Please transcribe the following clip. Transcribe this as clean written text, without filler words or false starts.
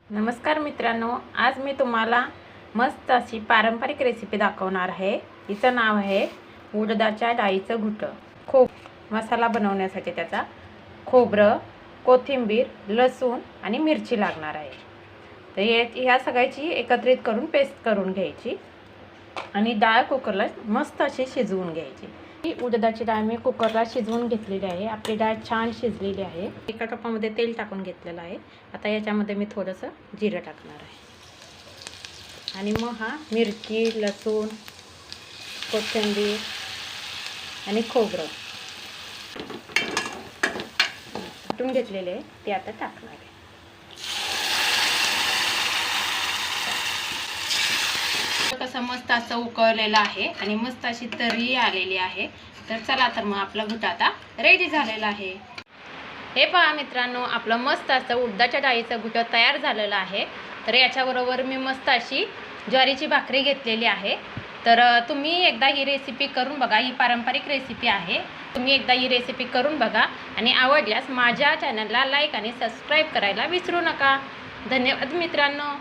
नमस्कार मित्रांनो, आज मी तुम्हाला मस्त अशी पारंपरिक रेसिपी दाखवणार आहे। हिचं नाव आहे उडदाच्या डाळीचं घुटं। मसाला बनवण्यासाठी त्याचा खोबरं, कोथिंबीर, लसूण आणि मिरची लागणार आहे। तर ह्या सगळ्याची एकत्रित करून पेस्ट करून घ्यायची आणि डाळ कुकरला मस्त अशी शिजवून घ्यायची। ही उडदाची डाळ मी कुकरला शिजवून घेतलेली आहे। आपली डाळ छान शिजलेली आहे। एका कपामध्ये तेल टाकून घेतलेलं आहे। आता याच्यामध्ये मी थोडंसं जिरं टाकणार आहे आणि मग मिरची, लसूण, कोथिंबीर आणि खोबरं वाटून घेतलेले आहे ते आता टाकणार आहे। कसं मस्त असं उकळलेलं आहे आणि मस्त अशी तर्री आलेली आहे। तर चला, तर मग आपला घुटा आता रेडी झालेला आहे। हे पहा मित्रांनो, आपलं मस्त असं उडदाच्या डाळीचं घुटं तयार झालेलं आहे। तर याच्याबरोबर मी मस्त अशी ज्वारीची भाकरी घेतलेली आहे। तर तुम्ही एकदा ही रेसिपी करून बघा। ही पारंपरिक रेसिपी आहे। तुम्ही एकदा ही रेसिपी करून बघा आणि आवडल्यास माझ्या चॅनलला लाईक आणि सबस्क्राईब करायला विसरू नका। धन्यवाद मित्रांनो।